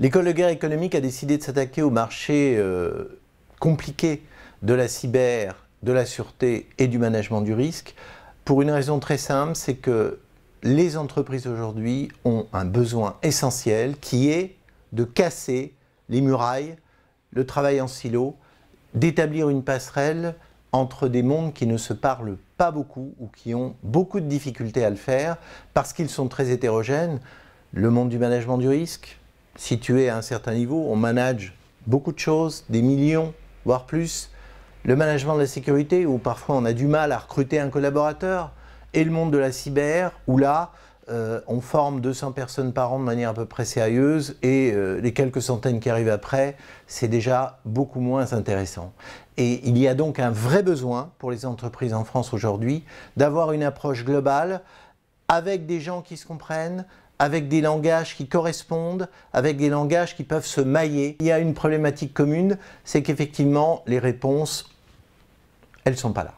L'école de guerre économique a décidé de s'attaquer au marché compliqué de la cyber, de la sûreté et du management du risque pour une raison très simple, c'est que les entreprises aujourd'hui ont un besoin essentiel qui est de casser les murailles, le travail en silo, d'établir une passerelle entre des mondes qui ne se parlent pas beaucoup ou qui ont beaucoup de difficultés à le faire parce qu'ils sont très hétérogènes. Le monde du management du risque, situé à un certain niveau, on manage beaucoup de choses, des millions, voire plus. Le management de la sécurité, où parfois on a du mal à recruter un collaborateur. Et le monde de la cyber, où là, on forme 200 personnes par an de manière à peu près sérieuse et les quelques centaines qui arrivent après, c'est déjà beaucoup moins intéressant. Et il y a donc un vrai besoin pour les entreprises en France aujourd'hui d'avoir une approche globale avec des gens qui se comprennent, avec des langages qui correspondent, avec des langages qui peuvent se mailler. Il y a une problématique commune, c'est qu'effectivement, les réponses, elles ne sont pas là.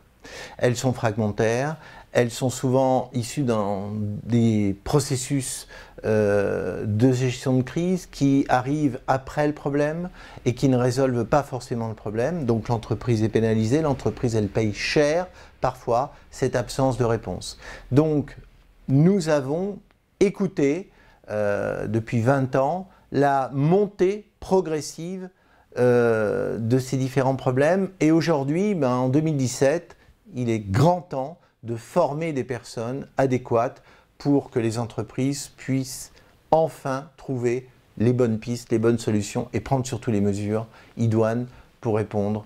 Elles sont fragmentaires, elles sont souvent issues dans des processus de gestion de crise qui arrivent après le problème et qui ne résolvent pas forcément le problème. Donc l'entreprise est pénalisée, l'entreprise elle paye cher parfois cette absence de réponse. Donc nous avons écouté depuis 20 ans la montée progressive de ces différents problèmes et aujourd'hui, en 2017, il est grand temps de former des personnes adéquates pour que les entreprises puissent enfin trouver les bonnes pistes, les bonnes solutions et prendre surtout les mesures idoines pour répondre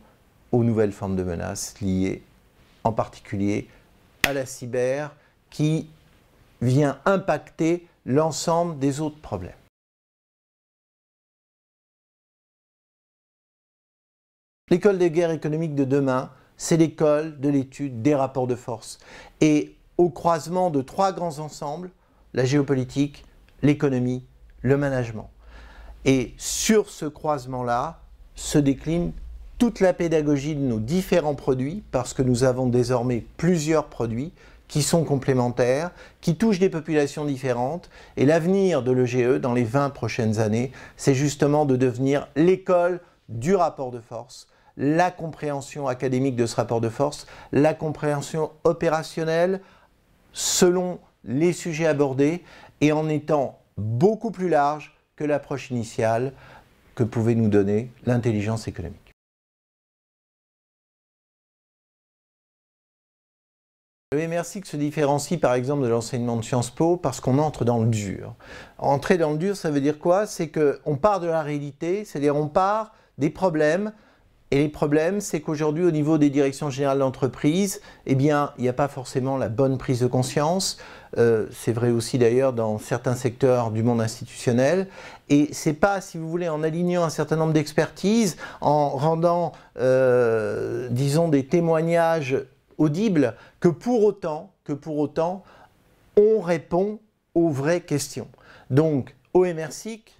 aux nouvelles formes de menaces liées en particulier à la cyber qui vient impacter l'ensemble des autres problèmes. L'école des guerres économiques de demain, c'est l'école de l'étude des rapports de force. Et au croisement de 3 grands ensembles, la géopolitique, l'économie, le management. Et sur ce croisement-là se décline toute la pédagogie de nos différents produits, parce que nous avons désormais plusieurs produits qui sont complémentaires, qui touchent des populations différentes. Et l'avenir de l'EGE dans les 20 prochaines années, c'est justement de devenir l'école du rapport de force, la compréhension académique de ce rapport de force, la compréhension opérationnelle selon les sujets abordés et en étant beaucoup plus large que l'approche initiale que pouvait nous donner l'intelligence économique. Le MRSIC se différencie par exemple de l'enseignement de Sciences Po parce qu'on entre dans le dur. Entrer dans le dur, ça veut dire quoi? C'est qu'on part de la réalité, c'est-à-dire on part des problèmes. Et les problèmes, c'est qu'aujourd'hui, au niveau des directions générales d'entreprise, eh bien, il n'y a pas forcément la bonne prise de conscience. C'est vrai aussi d'ailleurs dans certains secteurs du monde institutionnel. Et c'est pas, si vous voulez, en alignant un certain nombre d'expertises, en rendant, disons, des témoignages audibles, que pour autant, on répond aux vraies questions. Donc, au MRSIC,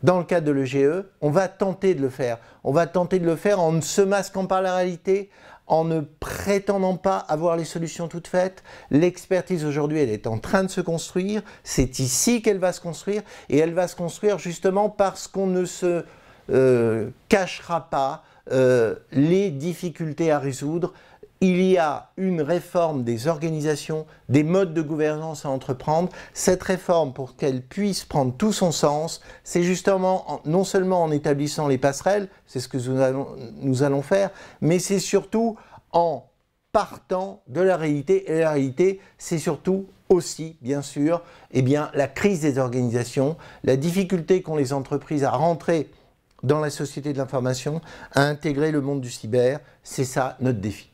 dans le cadre de l'EGE, on va tenter de le faire. On va tenter de le faire en ne se masquant pas la réalité, en ne prétendant pas avoir les solutions toutes faites. L'expertise aujourd'hui, elle est en train de se construire. C'est ici qu'elle va se construire. Et elle va se construire justement parce qu'on ne se cachera pas les difficultés à résoudre. Il y a une réforme des organisations, des modes de gouvernance à entreprendre. Cette réforme, pour qu'elle puisse prendre tout son sens, c'est justement non seulement en établissant les passerelles, c'est ce que nous allons faire, mais c'est surtout en partant de la réalité. Et la réalité, c'est surtout aussi, bien sûr, la crise des organisations, la difficulté qu'ont les entreprises à rentrer dans la société de l'information, à intégrer le monde du cyber. C'est ça notre défi.